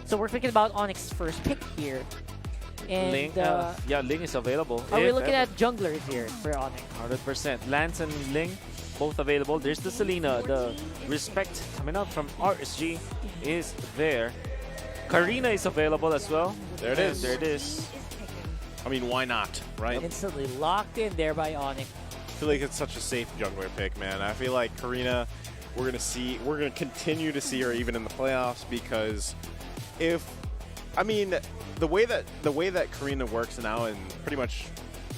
So we're thinking about ONIC's first pick here. And Ling, yeah, Ling is available. are we if looking ever. at junglers here for ONIC? 100%. Lance and Ling, both available. There's the Selena. The respect coming out from RSG is there. Karina is available as well. There it is. There it is. I mean, why not, right? Instantly locked in there by ONIC. I feel like it's such a safe jungler pick, man. I feel like Karina, we're gonna continue to see her even in the playoffs because I mean, the way that Karina works now and pretty much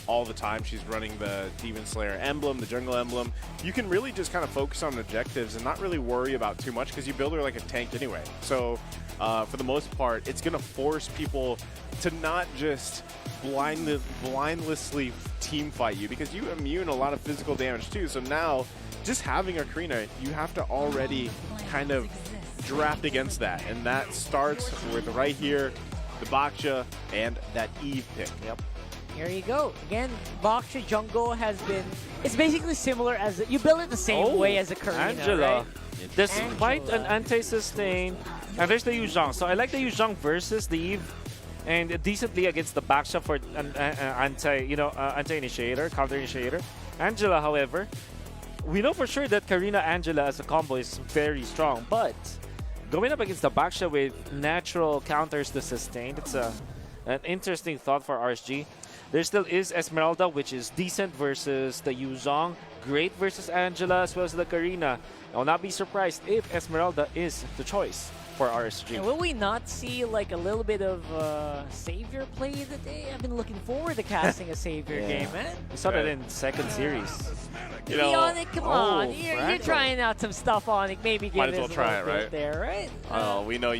all the time she's running the Demon Slayer emblem, the jungle emblem, you can really just kind of focus on objectives and not really worry about too much because you build her like a tank anyway. So for the most part, it's gonna force people to not just blindlessly team fight you because you immune a lot of physical damage too. So now, just having a Karina, you have to already kind of draft against that, and that starts with right here, the Baksha and that Eve pick. Yep. Here you go. Again, Baksha jungle has been, it's basically similar as, you build it the same way as a Karina, Angela. right? Despite Angela. an anti-sustain, and there's the Yuzhong. So I like the Yuzhong versus the Eve, and decently against the Baksha for an anti-initiator, counter-initiator. Angela, however, we know for sure that Karina Angela as a combo is very strong, but going up against the Baksha with natural counters to sustain, it's an interesting thought for RSG. There still is Esmeralda, which is decent versus the Yuzhong, great versus Angela, as well as the Karina. I will not be surprised if Esmeralda is the choice for RSG. And will we not see like a little bit of Savior play today? I've been looking forward to casting a Savior game, man. We saw that in second series. You know, ONIC, come on. You're Franco. trying out some stuff, ONIC. Maybe give Might as us well a try little it, bit right? there, right? Oh, we know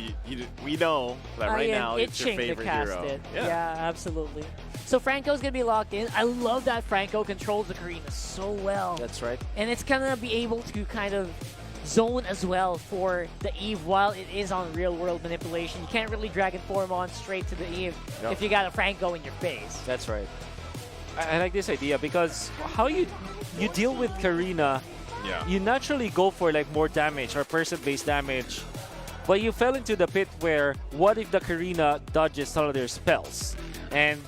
we know that right I am now it's your itching to favorite cast hero. it. Yeah, absolutely. So Franco's going to be locked in. I love that Franco controls the Karina so well. That's right. And it's going to be able to kind of zone as well for the Eve while it is on real-world manipulation. You can't really Dragon Form on straight to the Eve if you got a Franco in your face. That's right. I like this idea because how you deal with Karina, you naturally go for like more damage or person-based damage, but you fell into the pit where what if the Karina dodges some of their spells and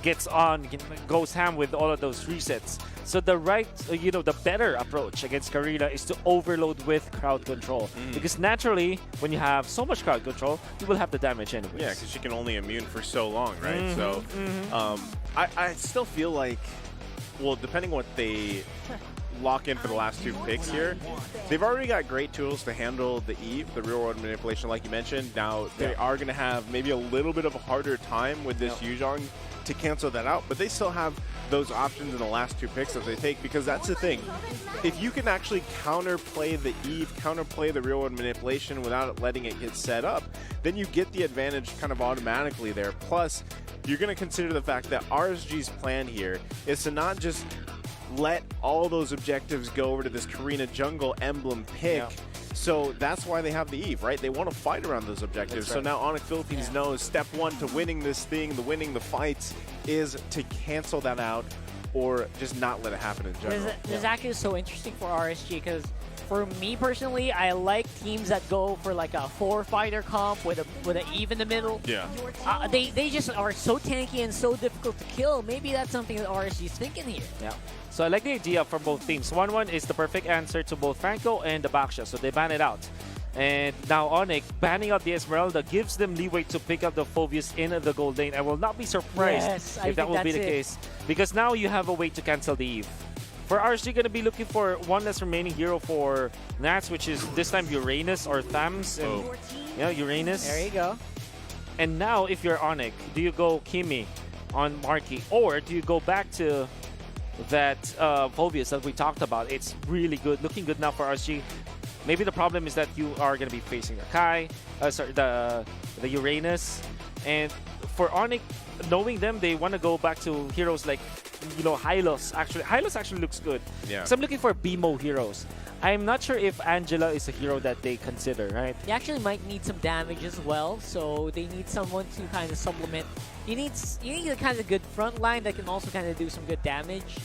goes ham with all of those resets. So the the better approach against Karina is to overload with crowd control. Because naturally, when you have so much crowd control, you will have the damage anyways. Yeah, because she can only immune for so long, right? So I still feel like, well, depending what they lock in for the last two picks here, they've already got great tools to handle the Eve, the real-world manipulation, like you mentioned. Now, they are going to have maybe a little bit of a harder time with this Yuzhong to cancel that out, but they still have those options in the last two picks that they take, because that's the thing. If you can actually counterplay the Eve, counterplay the real-world manipulation without letting it get set up, then you get the advantage kind of automatically there. Plus, you're going to consider the fact that RSG's plan here is to not just let all those objectives go over to this Karina jungle emblem pick. So that's why they have the Eve, right? They want to fight around those objectives. So now ONIC Philippines knows step one to winning this thing, winning the fights, is to cancel that out or just not let it happen in general. This is actually so interesting for RSG because for me personally, I like teams that go for like a 4-fighter comp with an Eve in the middle. Yeah. They just are so tanky and so difficult to kill. Maybe that's something that RSG is thinking here. Yeah. So I like the idea from both teams. 1-1 is the perfect answer to both Franco and the Baksha, so they ban it out. And now ONIC banning out the Esmeralda gives them leeway to pick up the Phobius in the gold lane. I will not be surprised if that will be the case, because now you have a way to cancel the Eve. For RSG, going to be looking for one less remaining hero for Nats, which is this time Uranus or Thams. And, Uranus. There you go. And now, if you're ONIC, do you go Kimi on Marky, or do you go back to that Phobius that we talked about? It's really good, looking good now for RSG. Maybe the problem is that you are going to be facing the Kai, the Uranus, and for ONIC, knowing them, they want to go back to heroes like Hylos. Hylos actually looks good. Yeah. So I'm looking for BMO heroes. I'm not sure if Angela is a hero that they consider, right? They actually might need some damage as well, so they need someone to kind of supplement. You need a kind of good front line that can also kind of do some good damage,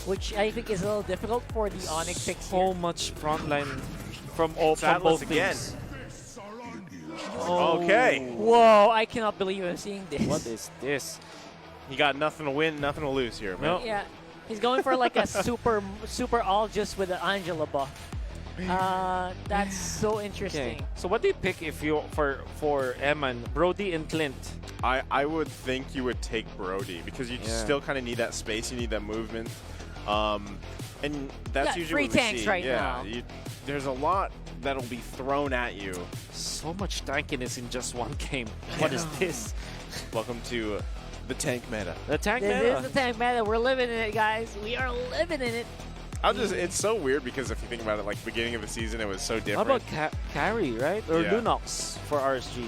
which I think is a little difficult for the ONIC picks So here. much frontline from both again. teams. Okay. Whoa, I cannot believe I'm seeing this. What is this? You got nothing to win, nothing to lose here, man. No. Yeah, he's going for like a super all just with the Angela buff. That's so interesting. Okay. So what do you pick if you for Eman, Brody and Clint? I would think you would take Brody because you still kind of need that space, you need that movement, and that's usually free what we tanks see. right now. There's a lot that'll be thrown at you. So much tankiness in just one game. What is this? Welcome to the tank meta. The tank This meta. is the tank meta. We're living in it, guys. We are living in it. It's so weird because if you think about it, like beginning of the season, it was so How different. about Carry, right? Or Yeah. Lunox for RSG?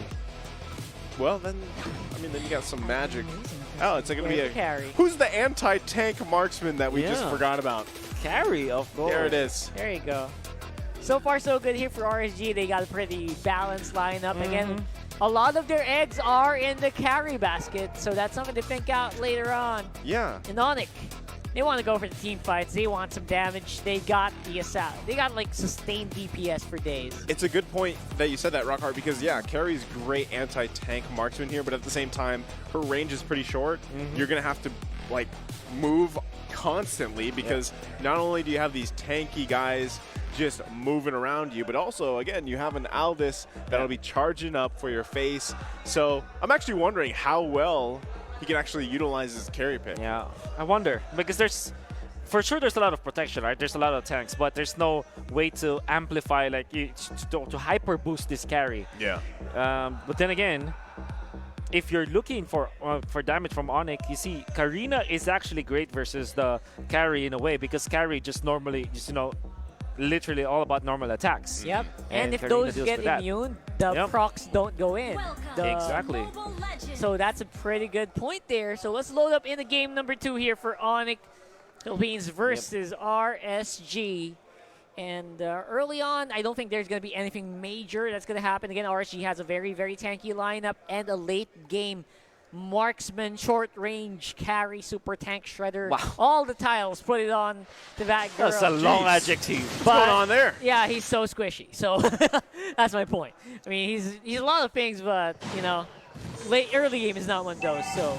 Well, then you got some magic. Oh, it's going to be a carry. Who's the anti-tank marksman that we just Yeah. forgot about? Carry, of course. There it is. There you go. So far, so good here for RSG. They got a pretty balanced lineup. Again, a lot of their eggs are in the carry basket, so that's something to think out later on. Yeah. In ONIC, they want to go for the team fights. They want some damage. They got the assault. They got like sustained DPS for days. It's a good point that you said that, Rockhart, because yeah, Carrie's great anti-tank marksman here, but at the same time, her range is pretty short. You're gonna have to like move constantly because not only do you have these tanky guys just moving around you, but also again you have an Aldous that'll be charging up for your face. So I'm actually wondering how well he can actually utilize his carry pick. Yeah, I wonder because for sure there's a lot of protection, right? There's a lot of tanks, but there's no way to amplify like to hyper boost this carry. Yeah. But then again, if you're looking for damage from ONIC, you see Karina is actually great versus the carry in a way because carry just normally literally all about normal attacks. Yep. And if Karina those deals get with that. immune, the procs don't go in. Exactly. So that's a pretty good point there. So let's load up into game number 2 here for ONIC Philippines versus RSG. And early on, I don't think there's going to be anything major that's going to happen. Again, RSG has a very, very tanky lineup and a late game marksman, short range, carry, super tank shredder. Wow. All the tiles, put it on to that girl. That's a long adjective. What's going on there? Yeah, he's so squishy. So that's my point. I mean, he's a lot of things, but early game is not one of those. So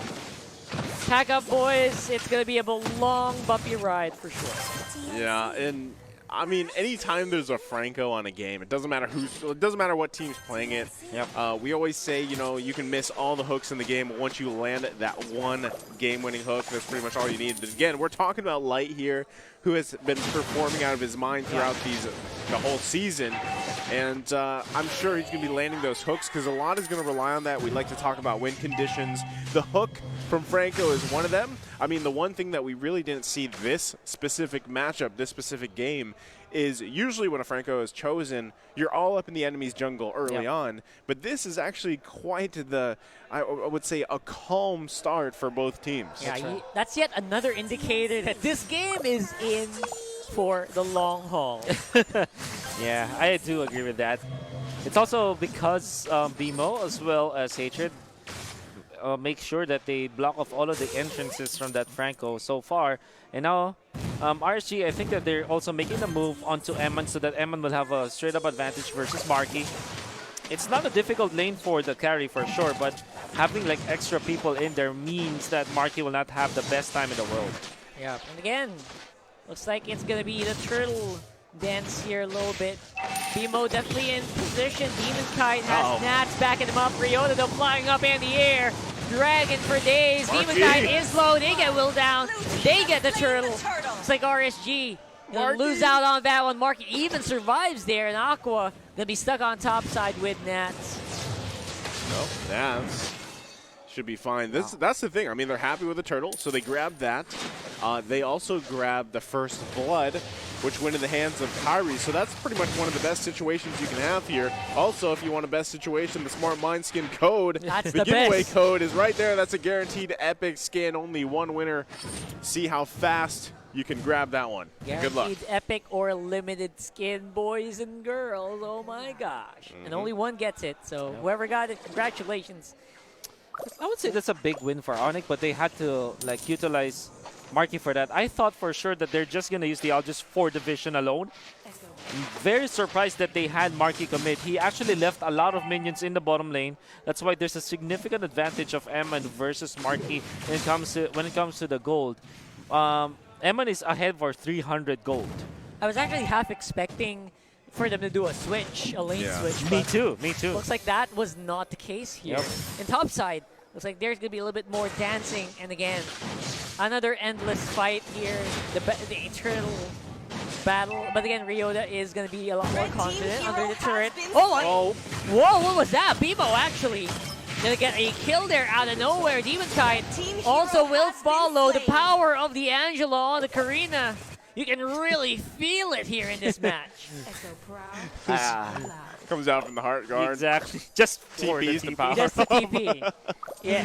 pack up, boys. It's gonna be a long, bumpy ride for sure. Yeah, and I mean, anytime there's a Franco on a game, it doesn't matter it doesn't matter what team's playing it. Yep. We always say, you can miss all the hooks in the game, but once you land that one game-winning hook, that's pretty much all you need. But again, we're talking about Light here, who has been performing out of his mind throughout the whole season. And I'm sure he's going to be landing those hooks because a lot is going to rely on that. We'd like to talk about win conditions. The hook from Franco is one of them. I mean, the one thing that we really didn't see this specific matchup, this specific game, is usually when a Franco is chosen, you're all up in the enemy's jungle early on. But this is actually quite I would say, a calm start for both teams. Yeah, that's yet another indicator that this game is in for the long haul. Yeah, I do agree with that. It's also because BMO as well as Hatred make sure that they block off all of the entrances from that Franco so far. And now RSG, I think that they're also making the move onto Eman so that Eman will have a straight-up advantage versus Marky. It's not a difficult lane for the carry for sure, but having like extra people in there means that Marky will not have the best time in the world. Yeah, and again, looks like it's going to be the turtle dance here a little bit. BMO definitely in position. Demon Kite has Nats backing him up. Ryota though flying up in the air. Dragon for days. Marky. Demon Kite is low. They get Will down. They get the turtle. Looks like RSG gonna lose out on that one. Marky even survives there, and Aqua gonna be stuck on top side with Nats. Nope, Nats should be fine. That's the thing. I mean, they're happy with the turtle, so they grabbed that. They also grabbed the first blood, which went in the hands of Kyrie. So that's pretty much one of the best situations you can have here. Also, if you want a best situation, the Smart Mind Skin code, That's the the giveaway best. code is right there. That's a guaranteed epic skin. Only one winner. See how fast you can grab that one. Good luck. Guaranteed epic or limited skin, boys and girls. Oh my gosh. And only one gets it, so whoever got it, congratulations. I would say that's a big win for ONIC, but they had to like utilize Marky for that. I thought for sure that they're just going to use the Aegis for division alone. Very surprised that they had Marky commit. He actually left a lot of minions in the bottom lane. That's why there's a significant advantage of Eman versus Marky when it comes to the gold. Eman is ahead for 300 gold. I was actually half expecting for them to do a switch, a lane switch. Me too, me too. Looks like that was not the case here. In top side, looks like there's going to be a little bit more dancing. And again, another endless fight here. The eternal battle. But again, Ryota is going to be a lot more confident under the turret. Oh, whoa, what was that? BMO actually going to get a kill there out of nowhere. Demon Kite also will follow the power of the Angela on the Karina. You can really feel it here in this match. Comes out from the heart guard. Exactly. Just for the TP's the power. Just the TP. Yeah.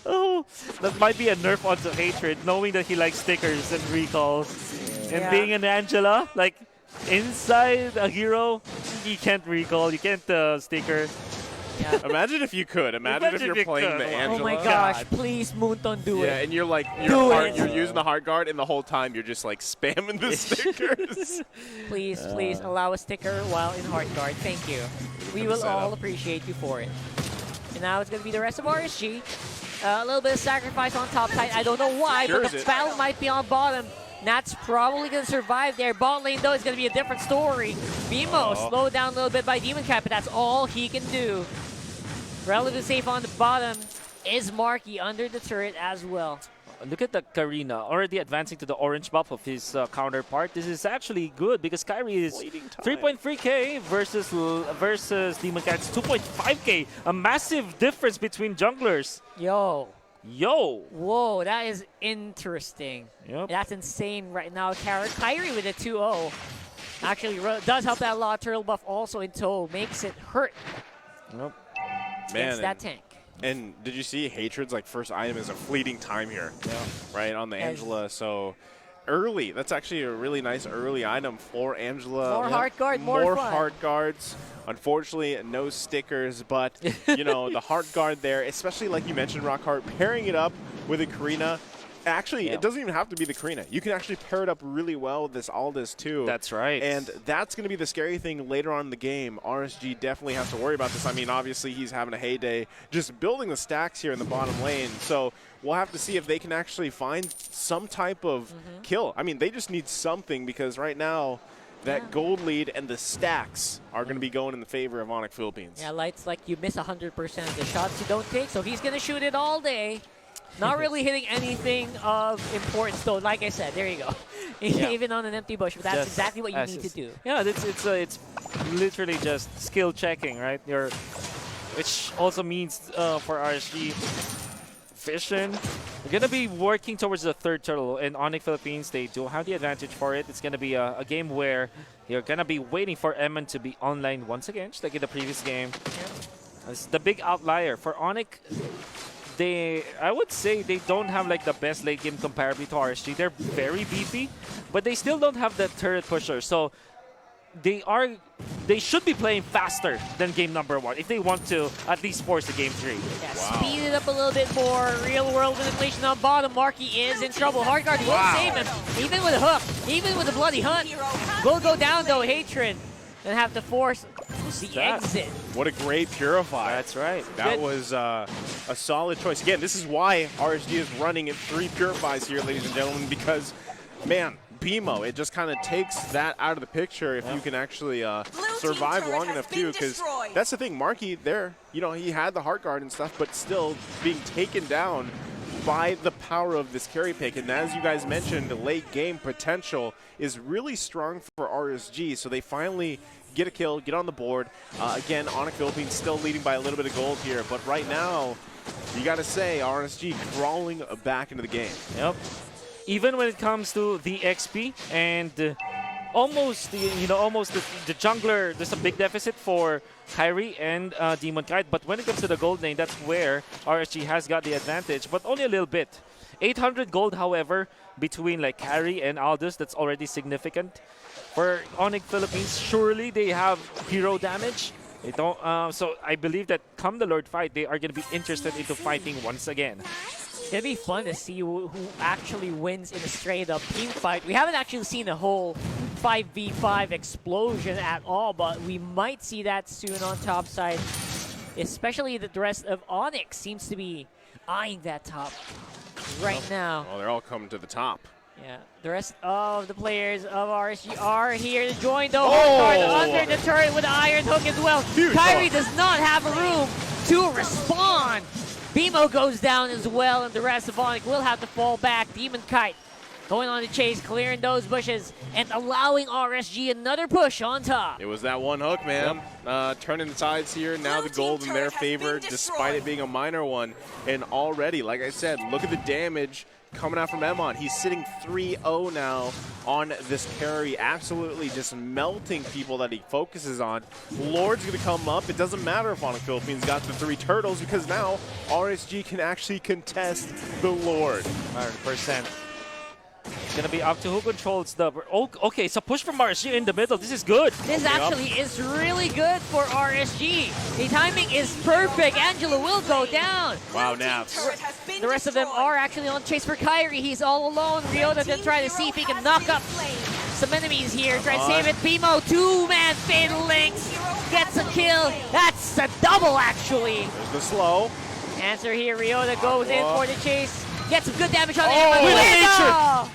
Oh, that might be a nerf onto Hatred, knowing that he likes stickers and recalls. And being an Angela, like inside a hero, you can't recall, you can't sticker. Yeah. Imagine if you could. Imagine if you're playing the Angela. Oh my gosh, please, Moonton, do it. Yeah, and you're like, you're using the heart guard, and the whole time you're just like spamming the stickers. Please, please allow a sticker while in heart guard. Thank you. We will all appreciate you for it. And now it's going to be the rest of RSG. A little bit of sacrifice on top side. I don't know why, but the spell might be on bottom. Nat's probably going to survive there. Bot lane, though, is going to be a different story. BMO slowed down a little bit by Demon Cat, but that's all he can do. Relatively safe on the bottom is Marky under the turret as well. Look at the Karina already advancing to the orange buff of his counterpart. This is actually good because Kyrie is 3.3k versus Demon Cat's 2.5k. A massive difference between junglers. Yo. Whoa, that is interesting. Yep. That's insane right now. Kyrie with a 2-0. Actually does help that a lot. Turtle buff also in tow. Makes it hurt. Yep. Man, that tank. And did you see Hatred's like first item is a fleeting time here, right on the Angela. So early, that's actually a really nice early item for Angela. More heart guard, more fun. Heart guards. Unfortunately, no stickers, but you know the heart guard there, especially like you mentioned, Rockhart, pairing it up with a Karina. Actually, it doesn't even have to be the Karina. You can actually pair it up really well with this Aldous too. That's right. And that's going to be the scary thing later on in the game. RSG definitely has to worry about this. I mean, obviously, he's having a heyday just building the stacks here in the bottom lane. So we'll have to see if they can actually find some type of kill. I mean, they just need something because right now, that gold lead and the stacks are going to be going in the favor of ONIC Philippines. Yeah, Light's like you miss 100% of the shots you don't take, so he's going to shoot it all day. Not really hitting anything of importance, though. Like I said, there you go. Even on an empty bush, but that's exactly what you need to do. Yeah, it's literally just skill checking, right? Which also means for RSG, Vision, we're going to be working towards the third turtle. In ONIC Philippines, they do have the advantage for it. It's going to be a game where you're going to be waiting for Eman to be online once again, just like in the previous game. It's the big outlier. For ONIC, I would say they don't have like the best late game comparably to RSG. They're very beefy, but they still don't have the turret pusher. So they should be playing faster than game number 1 if they want to at least force the game 3. Yeah, speed it up a little bit more. Real world manipulation on bottom. Marky is in trouble. Hardguard will save him, even with a hook, even with a bloody hunt. Will go down though. Hatred and have to force the exit. What a great Purify. That's right. That was a solid choice. Again, this is why RSG is running at 3 Purifies here, ladies and gentlemen, because, man, BMO, it just kind of takes that out of the picture if you can actually survive long enough, too, because that's the thing. Marky there, you know, he had the heart guard and stuff, but still being taken down by the power of this carry pick. And as you guys mentioned, the late game potential is really strong for RSG, so they finally get a kill, get on the board. Again, ONIC Philippines still leading by a little bit of gold here, but right now, you got to say, RSG crawling back into the game. Yep. Even when it comes to the XP and almost the jungler, there's a big deficit for Kyrie and Demon Kite, but when it comes to the gold lane, that's where RSG has got the advantage, but only a little bit. 800 gold, however, between like Kyrie and Aldous, that's already significant. For ONIC Philippines, surely they have hero damage. They don't. So I believe that come the Lord fight, they are going to be interested into fighting once again. It's gonna be fun to see who actually wins in a straight-up team fight. We haven't actually seen a whole 5v5 explosion at all, but we might see that soon on top side. Especially the rest of ONIC seems to be eyeing that top right now. Well, they're all coming to the top. Yeah, the rest of the players of RSG are here to join the hard under the turret with the iron hook as well. Kyrie does not have a room to respond. BMO goes down as well, and the rest of ONIC will have to fall back. Demon Kite going on the chase, clearing those bushes, and allowing RSG another push on top. It was that one hook, man. Turning the tides here. Now the gold in their favor, despite it being a minor one. And already, like I said, look at the damage coming out from Emon. He's sitting 3-0 now on this carry, absolutely just melting people that he focuses on. Lord's going to come up. It doesn't matter if ONIC Philippines got the 3 turtles, because now RSG can actually contest the Lord. 100%. It's gonna be up to who controls the. Oh, okay, it's a push from RSG in the middle. This is good. This actually is really good for RSG. The timing is perfect. Angela will go down. Wow, Naps. The rest of them are actually on chase for Kyrie. He's all alone. Ryota then trying to see if he can knock up some enemies here. Try to save it. BMO, 2-man fatal links. Gets a kill. That's a double, actually. There's the slow. Answer here. Ryota goes in for the chase. Gets some good damage on him.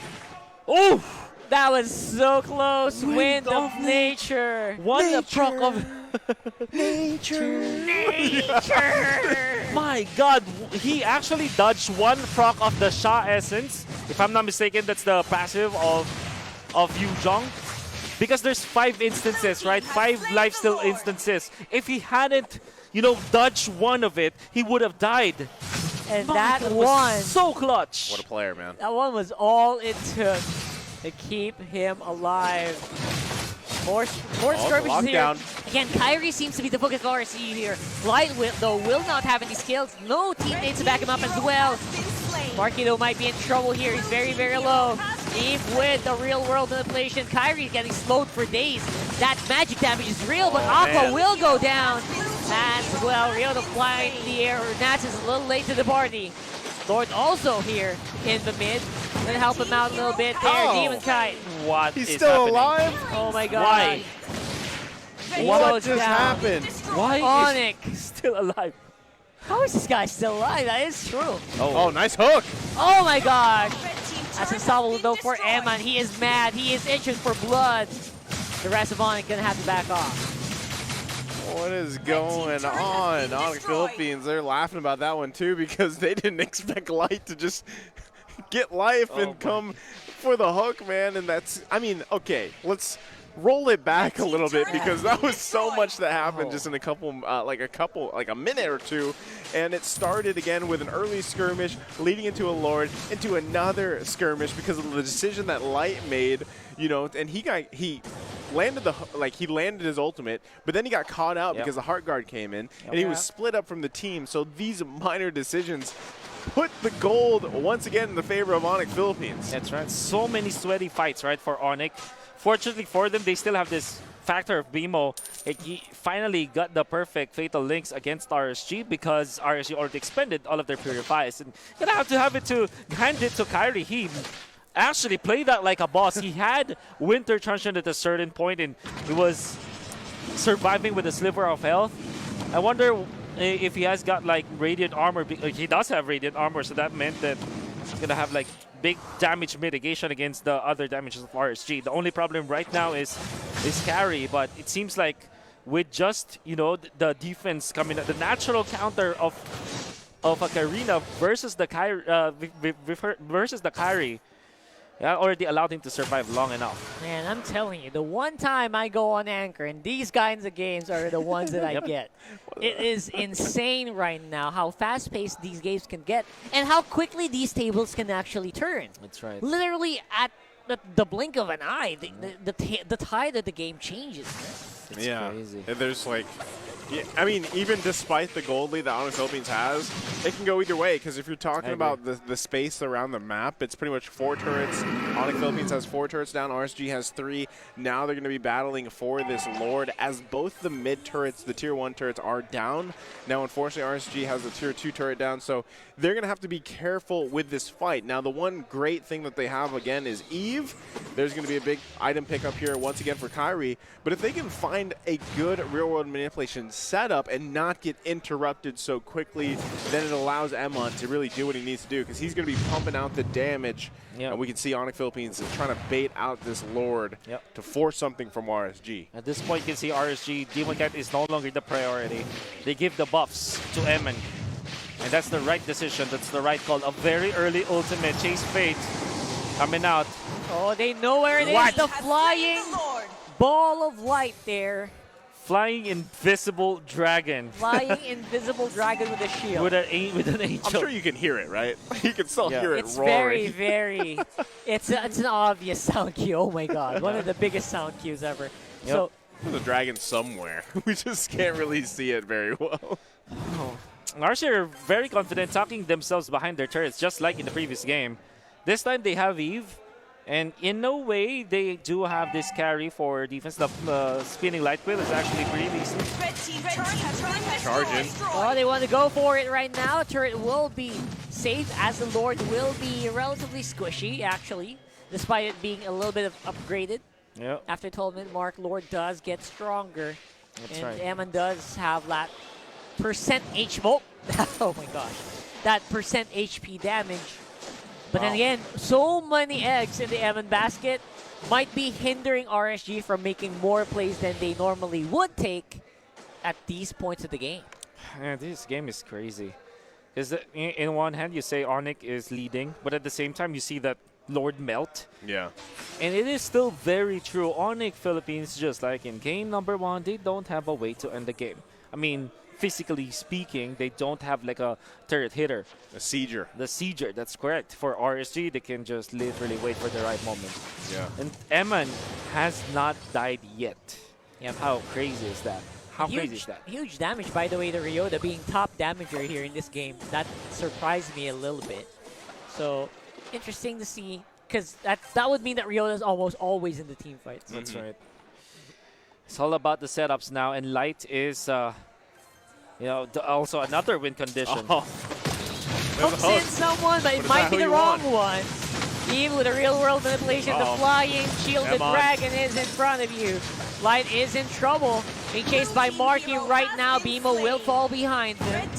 Oh! That was so close. Wind of nature. One proc of nature. My God, he actually dodged one proc of the Sha Essence. If I'm not mistaken, that's the passive of Yuzhong. Because there's 5 instances, right? 5 lifesteal instances. If he hadn't, dodged one of it, he would have died. And that one, so clutch. What a player, man. That one was all it took to keep him alive. More skirmishes here. Again, Kyrie seems to be the focus of RSG here. Light though will not have any skills. No teammates to back him up as well. Marquito might be in trouble here. He's very, very low. Deep with the real world manipulation. Kyrie getting slowed for days. That magic damage is real, but Aqua will go down as well. Ryota flying in the air. Nats is a little late to the party. Lord also here in the mid. Gonna help him out a little bit there. Demon Kite. What He's is still happening? alive? Oh my god. Why? What just happened? Why ONIC is he still alive? How is this guy still alive? That is true. Oh, nice hook. Oh my gosh. That's unstoppable though for Emon. He is mad. He is itching for blood. The rest of ONIC gonna have to back off. What is going on? ONIC Philippines, they're laughing about that one too, because they didn't expect Light to just get life and come for the hook, man. And that's, okay, let's roll it back a little bit, because that was so much that happened just in a minute or two. And it started again with an early skirmish leading into a Lord, into another skirmish because of the decision that Light made, and he landed his ultimate, but then he got caught out because the Heart Guard came in, and he was split up from the team. So these minor decisions put the gold once again in the favor of ONIC Philippines. That's right. So many sweaty fights, right, for ONIC. Fortunately for them, they still have this factor of BMO. He finally got the perfect fatal links against RSG, because RSG already expended all of their purifies. And gonna have to hand it to Kyrie. He actually played that like a boss. He had Winter Truncheon at a certain point, and he was surviving with a sliver of health. I wonder if he has got like Radiant Armor. He does have Radiant Armor, so that meant that he's gonna have like big damage mitigation against the other damages of RSG. The only problem right now is carry, but it seems like with just the defense coming, the natural counter of a Karina versus the Kyrie. Already allowed him to survive long enough. Man, I'm telling you, the one time I go on Anchor, and these kinds of games are the ones that I get. It is insane right now how fast-paced these games can get, and how quickly these tables can actually turn. That's right. Literally at the blink of an eye, the tide of the game changes. It's crazy. There's Yeah, I mean, even despite the gold lead that ONIC Philippines has, it can go either way. Because if you're talking about the space around the map, it's pretty much 4 turrets. ONIC Philippines has 4 turrets down. RSG has 3. Now they're going to be battling for this Lord, as both the mid turrets, the tier 1 turrets, are down. Now, unfortunately, RSG has the tier 2 turret down, so they're going to have to be careful with this fight. Now, the one great thing that they have, again, is Eve. There's going to be a big item pickup here once again for Kyrie. But if they can find a good real-world manipulation setup and not get interrupted so quickly, then it allows Emon to really do what he needs to do, because he's going to be pumping out the damage. Yep. And we can see ONIC Philippines is trying to bait out this Lord to force something from RSG. At this point, you can see RSG, Demon Cat is no longer the priority. They give the buffs to Emon. And that's the right decision. That's the right call. A very early ultimate. Chase Fate coming out. Oh, they know where it is. The flying ball of light there. Flying invisible dragon. Flying invisible dragon with a shield. With an angel. I'm sure you can hear it, right? You can still hear it it's roaring. very, it's an obvious sound cue. Oh my god, one of the biggest sound cues ever. So there's a dragon somewhere. We just can't really see it very well. RSG are very confident, tucking themselves behind their turrets, just like in the previous game. This time they have Eve, and in a way they do have this carry for defense. The spinning light wheel is actually pretty decent. Charging. Oh, they want to go for it right now. Turret will be safe, as the Lord will be relatively squishy, actually, despite it being a little bit of upgraded. Yep. After 12-minute mark, Lord does get stronger. That's and right. Ammon does have that percent oh my gosh, that percent HP damage. But then again, so many eggs in the Ammon basket might be hindering RSG from making more plays than they normally would take at these points of the game. Yeah, this game is crazy. Because in one hand, you say ONIC is leading, but at the same time, you see that Lord melt. Yeah. And it is still very true. ONIC Philippines, just like in game number 1, they don't have a way to end the game. I mean, physically speaking, they don't have like a turret hitter. A sieger. The sieger, that's correct. For RSG, they can just literally wait for the right moment. Yeah. And Emon has not died yet. Yep. How crazy is that? How crazy is that? Huge damage, by the way, to Ryota being top damager here in this game. That surprised me a little bit. So, interesting to see, because that would mean that Ryota is almost always in the team fights. That's right. It's all about the setups now, and Light is, you know, also another win condition. Hooks in someone, but it might be the wrong one. Eve with a real-world manipulation, the flying shielded dragon is in front of you. Light is in trouble. Being chased by Marky right now. Bimo will fall behind him.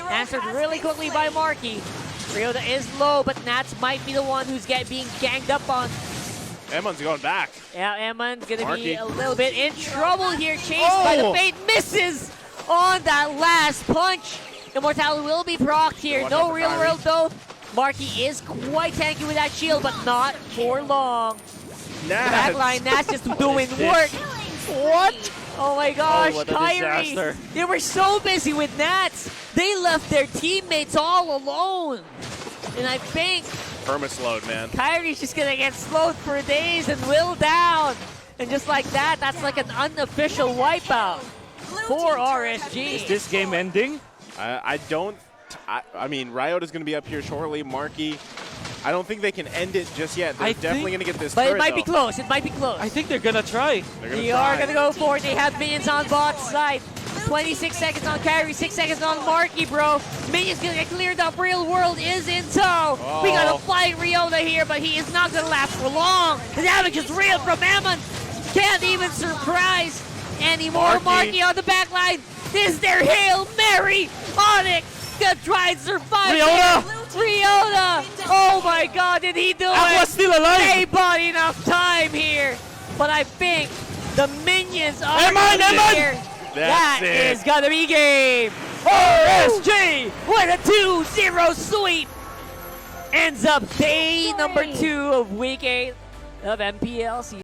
Answered really quickly by Marky. Ryota is low, but Nats might be the one who's being ganged up on. Emmon's going back. Yeah, Emmon's going to be a little bit in trouble here. Chased by the Fate. Misses on that last punch. Immortality will be procced here. No real world though. Marky is quite tanky with that shield, but not for long. Backline, Nats just doing work. What? Oh my gosh, Kyrie. They were so busy with Nats. They left their teammates all alone. And I think perma-slowed, man. Kyrie's just going to get slowed for days and will down. And just like that, that's like an unofficial wipeout for RSG. Is this game ending? I mean, Ryota's going to be up here shortly. Marky, I don't think they can end it just yet. They're definitely going to get this But turret, it might be close. It might be close. I think they're going to try. They are going to go for it. They have minions on bot side. 26 seconds on Kyrie, 6 seconds on Marky, bro. Minions going to get cleared up. Real World is in tow. We got a flying Ryota here, but he is not going to last for long. The damage is real from Ammon. Can't even surprise anymore. Marky on the back line. This is their Hail Mary. ONIC gonna try and survive. Ryota! Oh my god, did he do it? Aqua's still alive! They bought enough time here. But I think the minions are here. That is gonna be game. RSG with a 2-0 sweep. Ends up day number 2 of week 8 of MPL season.